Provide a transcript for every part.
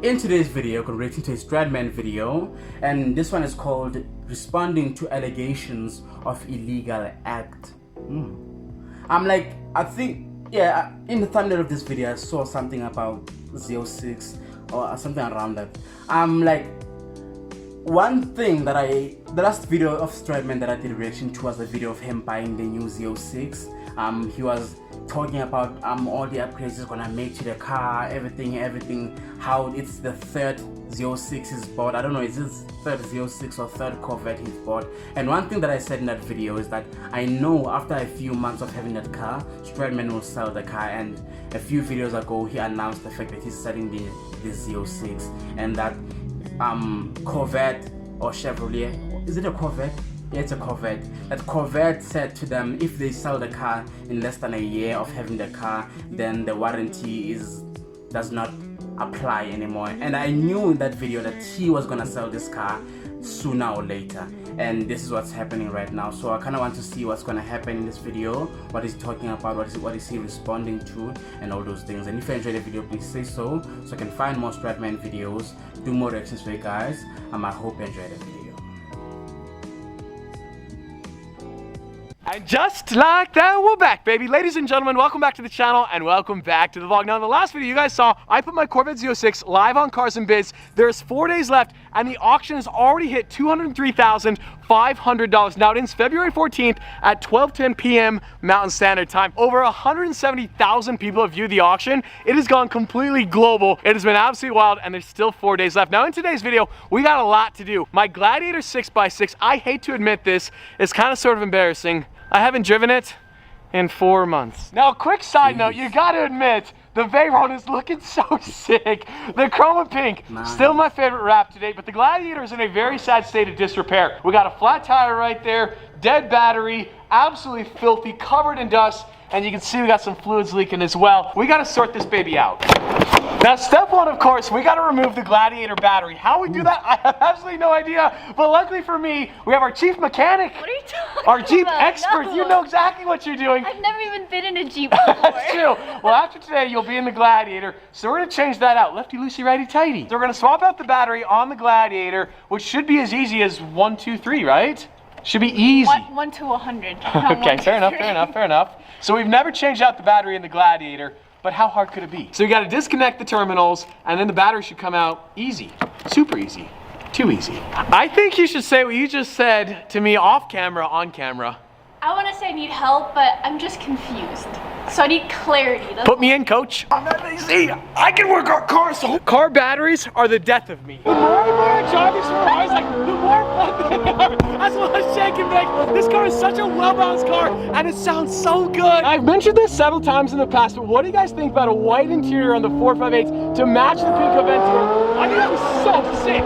in today's video, relating to a TheStradman video, and this one is called Responding to Allegations of Illegal Act. I think, yeah, in the thumbnail of this video, I saw something about 06 or something around that. One thing that the last video of TheStradman that I did a reaction to was a video of him buying the new 06. He was talking about all the upgrades he's gonna make to the car, everything, how it's the third 06 he's bought. I don't know, is this third 06 or third Corvette he's bought? And one thing that I said in that video is that I know after a few months of having that car, TheStradman will sell the car, and a few videos ago he announced the fact that he's selling the 06, and that Corvette or Chevrolet, is it a Corvette? Yeah, it's a Corvette. That Corvette said to them, if they sell the car in less than a year of having the car, then the warranty does not apply anymore. And I knew in that video that he was gonna sell this car sooner or later, and this is what's happening right now. So I kind of want to see what's gonna happen in this video, what he's talking about, what is he responding to, and all those things. And if you enjoyed the video, please say so I can find more TheStradman videos, do more reactions for you guys. I hope you enjoyed the video. And just like that, we're back, baby. Ladies and gentlemen, welcome back to the channel and welcome back to the vlog. Now, in the last video you guys saw, I put my Corvette 06 live on Cars and Bids. There's 4 days left and the auction has already hit $203,500. Now, it ends February 14th at 12:10 p.m. Mountain Standard Time. Over 170,000 people have viewed the auction. It has gone completely global. It has been absolutely wild, and there's still 4 days left. Now, in today's video, we got a lot to do. My Gladiator 6x6, I hate to admit this, it's kind of sort of embarrassing. I haven't driven it in 4 months. Now, quick side note, you gotta admit, the Veyron is looking so sick. The chroma pink, still my favorite wrap to date, but the Gladiator is in a very sad state of disrepair. We got a flat tire right there, dead battery, absolutely filthy, covered in dust, and you can see we got some fluids leaking as well. We gotta sort this baby out. Now, step one, of course, we gotta remove the Gladiator battery. How we do that, I have absolutely no idea, but luckily for me, we have our chief mechanic. What are you talking Our Jeep about? expert. No. You know exactly what you're doing. I've never even been in a Jeep before. That's true. Well, after today, you'll be in the Gladiator, so we're gonna change that out. Lefty, loosey, righty, tighty. So we're gonna swap out the battery on the Gladiator, which should be as easy as 1, 2, 3, right? Should be easy. 1 to 100. Okay, fair enough. So we've never changed out the battery in the Gladiator, but how hard could it be? So you gotta disconnect the terminals, and then the battery should come out easy. Super easy. Too easy. I think you should say what you just said to me off camera, on camera. I want to say I need help, but I'm just confused. So I need clarity. Put me in, coach. I'm not easy. I can work on cars. Car batteries are the death of me. The more and more I drive this car, I was like, the more fun they are. That's what I was shaking back. This car is such a well-balanced car, and it sounds so good. I've mentioned this several times in the past, but what do you guys think about a white interior on the 458 to match the pink Aventador? I think that was so sick.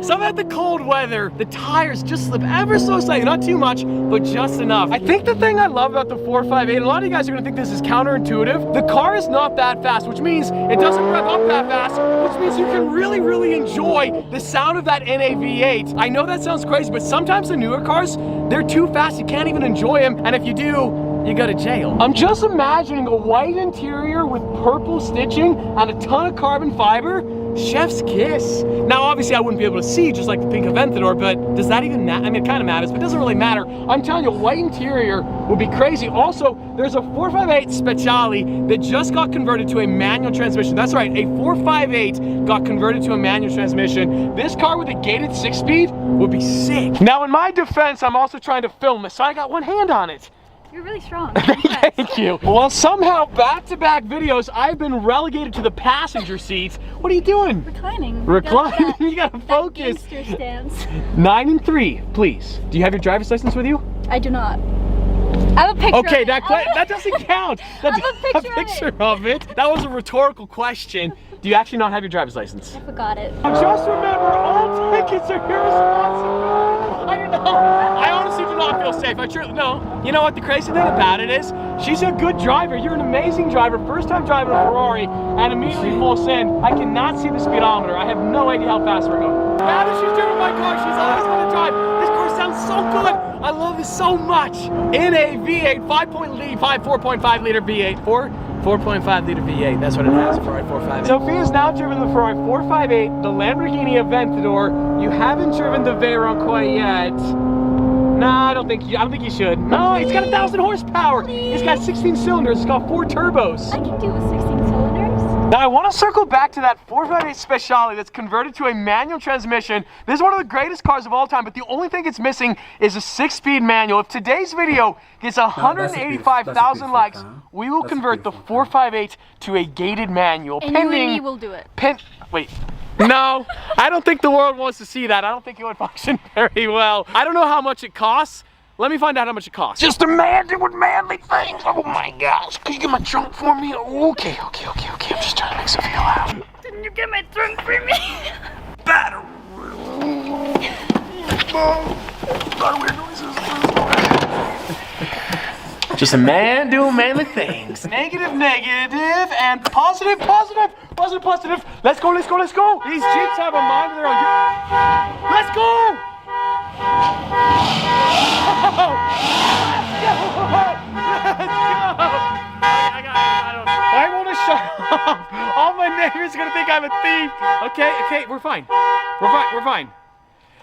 Some at the cold weather, the tires just slip ever so slightly, not too much, but just enough. I think the thing I love about the 458, a lot of you guys are gonna think this is counterintuitive. The car is not that fast, which means it doesn't rev up that fast, which means you can really enjoy the sound of that NA V8. I know that sounds crazy, but sometimes the newer cars, they're too fast, you can't even enjoy them, and if you do, you go to jail. I'm just imagining a white interior with purple stitching and a ton of carbon fiber. Chef's kiss. Now, obviously, I wouldn't be able to see just like the pink Aventador, but does that even matter? I mean, it kind of matters, but it doesn't really matter. I'm telling you, white interior would be crazy. Also, there's a 458 Speciale that just got converted to a manual transmission. That's right, a 458 got converted to a manual transmission. This car with a gated 6-speed would be sick. Now, in my defense, I'm also trying to film this, so I got one hand on it. You're really strong. Thank you. Well, somehow, back-to-back videos, I've been relegated to the passenger seats. What are you doing? Reclining. Reclining? You gotta focus. That gangster stance. 9 and 3, please. Do you have your driver's license with you? I do not. I have a picture Okay, of it. that doesn't count. I have a picture of it. That was a rhetorical question. Do you actually not have your driver's license? I forgot it. Just remember, all tickets are irresponsible. I honestly do not feel safe. No. You know what the crazy thing about it is? She's a good driver. You're an amazing driver. First time driving a Ferrari and immediately full send. I cannot see the speedometer. I have no idea how fast we're going. Now that she's driven my car, she's always going to drive. This car sounds so good. I love this so much. In a V8, 4.5 liter V8, 4.5 liter V8, that's what it has, Ferrari 458. Sophia's now driven the Ferrari 458, the Lamborghini Aventador. You haven't driven the Veyron quite yet. Nah, I don't think you should. No, it's got 1,000 horsepower. It's got 16 cylinders. It's got 4 turbos. I can deal with 16 cylinders. Now I want to circle back to that 458 Speciale that's converted to a manual transmission. This is one of the greatest cars of all time, but the only thing it's missing is a 6-speed manual. If today's video gets 185,000 likes, we will convert the 458 to a gated manual. And you and me will do it. Wait. No, I don't think the world wants to see that. I don't think it would function very well. I don't know how much it costs. Let me find out how much it costs. Just a man doing manly things. Oh my gosh. Could you get my trunk for me? Okay. I'm just trying to make Sophia laugh. Didn't you get my trunk for me? Battery. God, weird noises. Just a man doing manly things. Negative, and positive. Let's go. These Jeeps have a mind of their own. Let's go! I want to shut off. All my neighbors are gonna think I'm a thief. Okay, we're fine.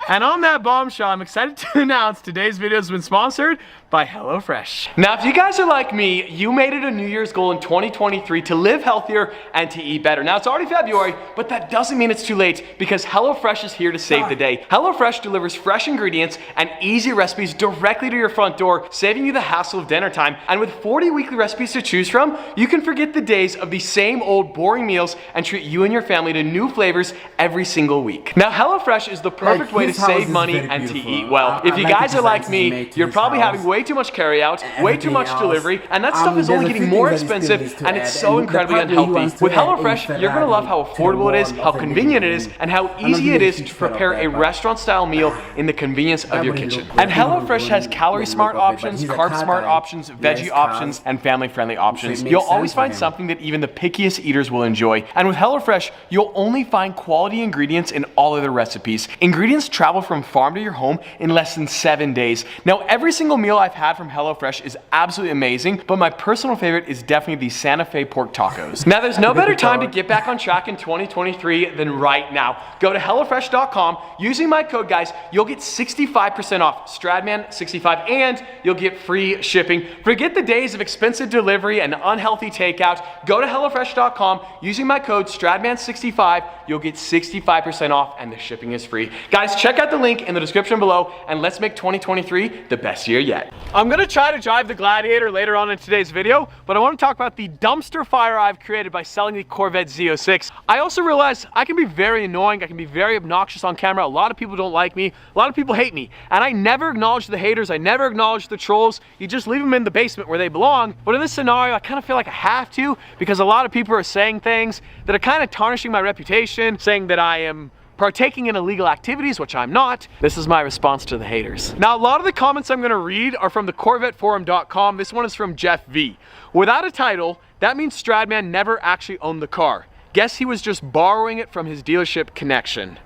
And on that bombshell, I'm excited to announce today's video has been sponsored by HelloFresh. Now, if you guys are like me, you made it a New Year's goal in 2023 to live healthier and to eat better. Now, it's already February, but that doesn't mean it's too late because HelloFresh is here to save the day. HelloFresh delivers fresh ingredients and easy recipes directly to your front door, saving you the hassle of dinner time. And with 40 weekly recipes to choose from, you can forget the days of the same old boring meals and treat you and your family to new flavors every single week. Now, HelloFresh is the perfect way to save money and to eat well. If you guys are like me, you're probably having way too much carry out, way too much delivery, and that stuff is only getting more expensive, and it's so incredibly unhealthy. With HelloFresh, you're gonna love how affordable it is, how convenient it is, and how easy it is to prepare a restaurant-style meal in the convenience of your kitchen. And HelloFresh has calorie-smart options, carb-smart options, veggie options, and family-friendly options. You'll always find something that even the pickiest eaters will enjoy. And with HelloFresh, you'll only find quality ingredients in all of their recipes. Ingredients travel from farm to your home in less than 7 days. Now, every single meal I've had from HelloFresh is absolutely amazing, but my personal favorite is definitely the Santa Fe pork tacos. Now, there's no better time to get back on track in 2023 than right now. Go to HelloFresh.com. Using my code, guys, you'll get 65% off, StradMan65, and you'll get free shipping. Forget the days of expensive delivery and unhealthy takeout. Go to HelloFresh.com. Using my code, StradMan65, you'll get 65% off, and the shipping is free. Guys, check out the link in the description below, and let's make 2023 the best year yet. I'm gonna try to drive the Gladiator later on in today's video, but I want to talk about the dumpster fire I've created by selling the Corvette Z06. I also realized I can be very annoying, I can be very obnoxious on camera. A lot of people don't like me, a lot of people hate me, and I never acknowledge the haters, I never acknowledge the trolls. You just leave them in the basement where they belong. But in this scenario, I kind of feel like I have to, because a lot of people are saying things that are kind of tarnishing my reputation, saying that I am partaking in illegal activities, which I'm not. This is my response to the haters. Now, a lot of the comments I'm gonna read are from the CorvetteForum.com. This one is from Jeff V. Without a title, that means Stradman never actually owned the car. Guess he was just borrowing it from his dealership connection.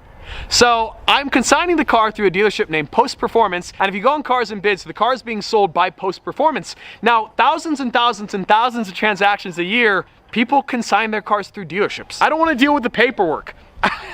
So I'm consigning the car through a dealership named Post Performance, and if you go on Cars and Bids, the car is being sold by Post Performance. Now, thousands and thousands and thousands of transactions a year, people consign their cars through dealerships. I don't want to deal with the paperwork.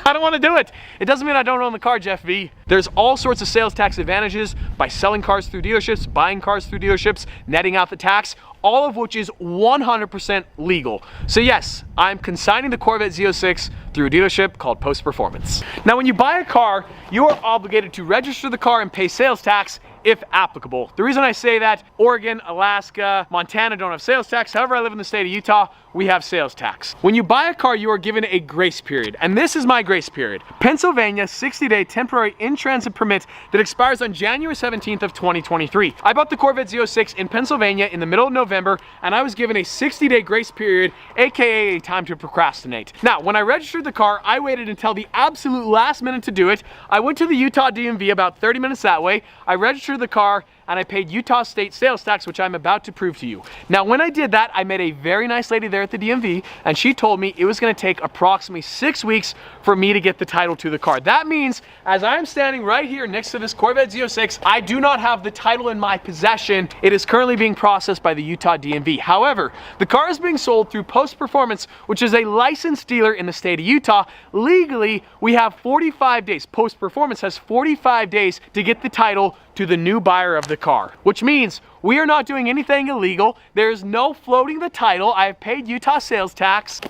I don't want to do it. It doesn't mean I don't own the car, Jeff V. There's all sorts of sales tax advantages by selling cars through dealerships, buying cars through dealerships, netting out the tax, all of which is 100% legal. So yes, I'm consigning the Corvette Z06 through a dealership called Post Performance. Now, when you buy a car, you are obligated to register the car and pay sales tax if applicable. The reason I say that, Oregon, Alaska, Montana don't have sales tax. However, I live in the state of Utah, we have sales tax. When you buy a car, you are given a grace period, and this is my grace period. Pennsylvania 60-day temporary in-transit permit that expires on January 17th of 2023. I bought the Corvette Z06 in Pennsylvania in the middle of November, and I was given a 60-day grace period, aka a time to procrastinate. Now, when I registered the car, I waited until the absolute last minute to do it. I went to the Utah DMV about 30 minutes that way. I registered the car, and I paid Utah State sales tax, which I'm about to prove to you. Now, when I did that, I met a very nice lady there at the DMV, and she told me it was gonna take approximately 6 weeks for me to get the title to the car. That means, as I'm standing right here next to this Corvette Z06, I do not have the title in my possession. It is currently being processed by the Utah DMV. However, the car is being sold through Post Performance, which is a licensed dealer in the state of Utah. Legally, we have 45 days. Post Performance has 45 days to get the title to the new buyer of the car, which means we are not doing anything illegal. There is no floating the title. I have paid Utah sales tax.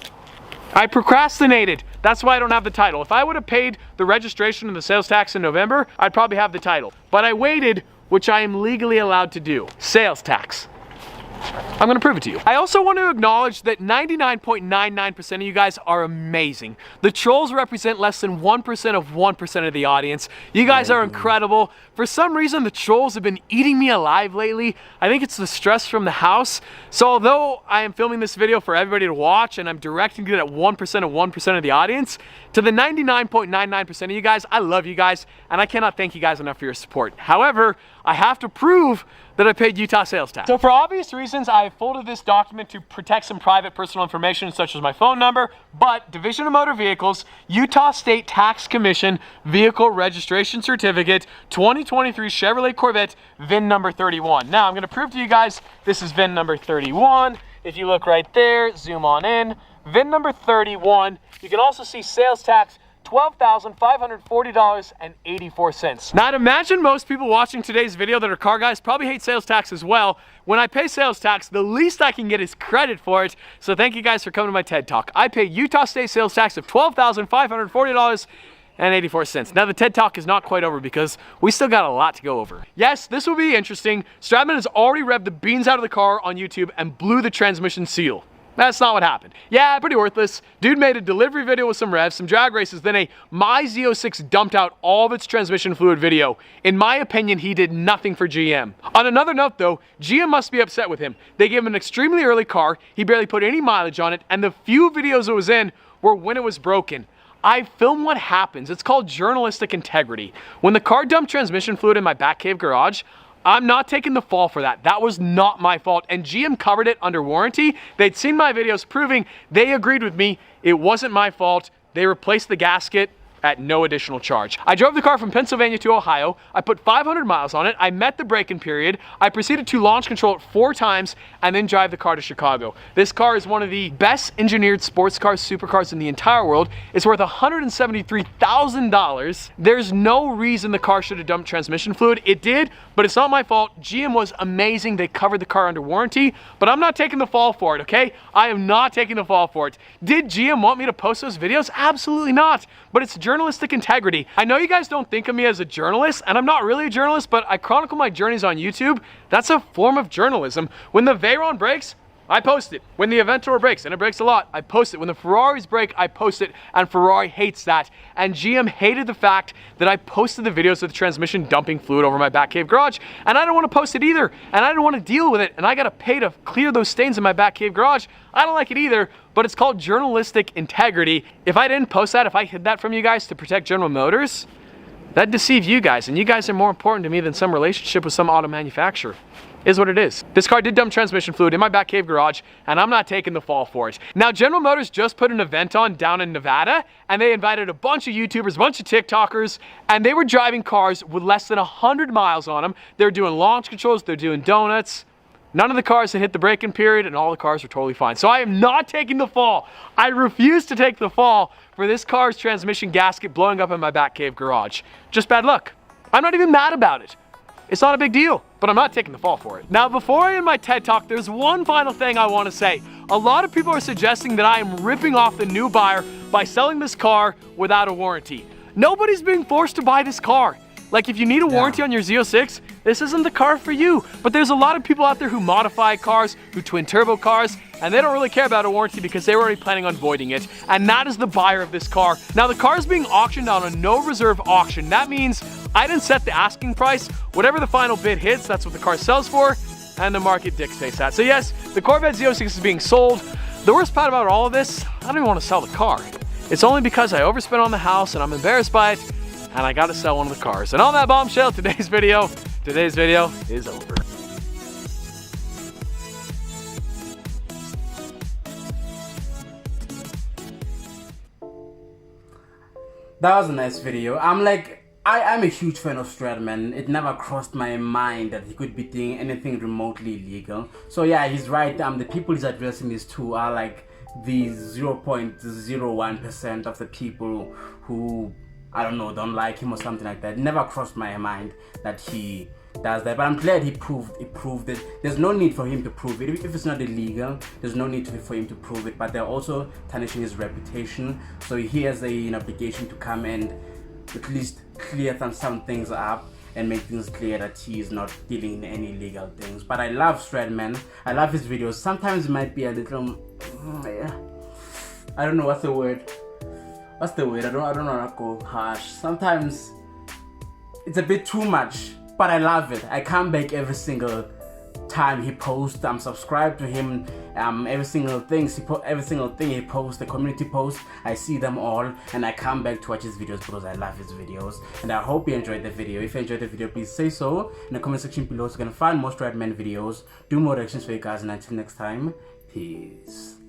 I procrastinated. That's why I don't have the title. If I would have paid the registration and the sales tax in November, I'd probably have the title. But I waited, which I am legally allowed to do. Sales tax. I'm gonna prove it to you. I also want to acknowledge that 99.99% of you guys are amazing. The trolls represent less than 1% of 1% of the audience. You guys are incredible. For some reason, the trolls have been eating me alive lately. I think it's the stress from the house. So although I am filming this video for everybody to watch and I'm directing it at 1% of 1% of the audience, to the 99.99% of you guys, I love you guys, and I cannot thank you guys enough for your support. However, I have to prove that I paid Utah sales tax. So for obvious reasons, I have folded this document to protect some private personal information such as my phone number, but Division of Motor Vehicles, Utah State Tax Commission, Vehicle Registration Certificate, 2023 Chevrolet Corvette, VIN number 31. Now I'm gonna prove to you guys this is VIN number 31. If you look right there, zoom on in, VIN number 31. You can also see sales tax, $12,540.84. Now, I'd imagine most people watching today's video that are car guys probably hate sales tax as well. When I pay sales tax, the least I can get is credit for it. So thank you guys for coming to my TED Talk. I pay Utah State sales tax of $12,540.84. Now, the TED Talk is not quite over because we still got a lot to go over. Yes, this will be interesting. Stradman has already revved the beans out of the car on YouTube and blew the transmission seal. That's not what happened. Yeah, pretty worthless. Dude made a delivery video with some revs, some drag races, then my Z06 dumped out all of its transmission fluid video. In my opinion, he did nothing for GM. On another note though, GM must be upset with him. They gave him an extremely early car, he barely put any mileage on it, and the few videos it was in were when it was broken. I film what happens. It's called journalistic integrity. When the car dumped transmission fluid in my back cave garage, I'm not taking the fall for that. That was not my fault, and GM covered it under warranty. They'd seen my videos proving they agreed with me. It wasn't my fault. They replaced the gasket at no additional charge. I drove the car from Pennsylvania to Ohio. I put 500 miles on it. I met the break-in period. I proceeded to launch control it 4 times and then drive the car to Chicago. This car is one of the best engineered sports cars, supercars in the entire world. It's worth $173,000. There's no reason the car should have dumped transmission fluid. It did, but it's not my fault. GM was amazing. They covered the car under warranty, but I'm not taking the fall for it, okay? I am not taking the fall for it. Did GM want me to post those videos? Absolutely not, but it's journalistic integrity. I know you guys don't think of me as a journalist, and I'm not really a journalist, but I chronicle my journeys on YouTube. That's a form of journalism. When the Veyron breaks, I post it. When the Aventura breaks, and it breaks a lot, I post it. When the Ferraris break, I post it, and Ferrari hates that. And GM hated the fact that I posted the videos of the transmission dumping fluid over my back cave garage, and I don't want to post it either, and I don't want to deal with it, and I gotta pay to clear those stains in my back cave garage. I don't like it either, but it's called journalistic integrity. If I didn't post that, if I hid that from you guys to protect General Motors, that'd deceive you guys, and you guys are more important to me than some relationship with some auto manufacturer. Is what it is. This car did dump transmission fluid in my back cave garage, and I'm not taking the fall for it. Now, General Motors just put an event on down in Nevada, and they invited a bunch of YouTubers, a bunch of TikTokers, and they were driving cars with less than 100 miles on them. They're doing launch controls, they're doing donuts. None of the cars had hit the break-in period, and all the cars were totally fine. So I am not taking the fall. I refuse to take the fall for this car's transmission gasket blowing up in my back cave garage. Just bad luck. I'm not even mad about it. It's not a big deal, but I'm not taking the fall for it. Now, before I end my TED Talk, there's one final thing I want to say. A lot of people are suggesting that I am ripping off the new buyer by selling this car without a warranty. Nobody's being forced to buy this car. Like, if you need a warranty on your Z06, this isn't the car for you. But there's a lot of people out there who modify cars, who twin turbo cars, and they don't really care about a warranty because they were already planning on voiding it. And that is the buyer of this car. Now, the car is being auctioned on a no reserve auction. That means I didn't set the asking price. Whatever the final bid hits, that's what the car sells for, and the market dictates that. So yes, the Corvette Z06 is being sold. The worst part about all of this, I don't even want to sell the car. It's only because I overspent on the house and I'm embarrassed by it, and I got to sell one of the cars. And on that bombshell, today's video today's video is over. That was a nice video. I'm a huge fan of StradMan. It never crossed my mind that he could be doing anything remotely illegal. So yeah, he's right. The people he's addressing these to are like the 0.01% of the people who, I don't know, don't like him or something like that. It never crossed my mind that he does that, but I'm glad he proved it. There's no need for him to prove it. If it's not illegal, there's no need for him to prove it, but they're also tarnishing his reputation, so he has an obligation to come and at least clear some things up and make things clear that he is not dealing in any illegal things. But I love StradMan. I love his videos. Sometimes it might be a little, I don't know what's the word. I don't know how to go harsh. Sometimes it's a bit too much, but I love it. I come back every single time he posts. I'm subscribed to him. Every single thing he posts, the community posts, I see them all, and I come back to watch his videos because I love his videos. And I hope you enjoyed the video. If you enjoyed the video, please say so in the comment section below, so you can find more StradMan videos, do more reactions for you guys, and until next time, peace.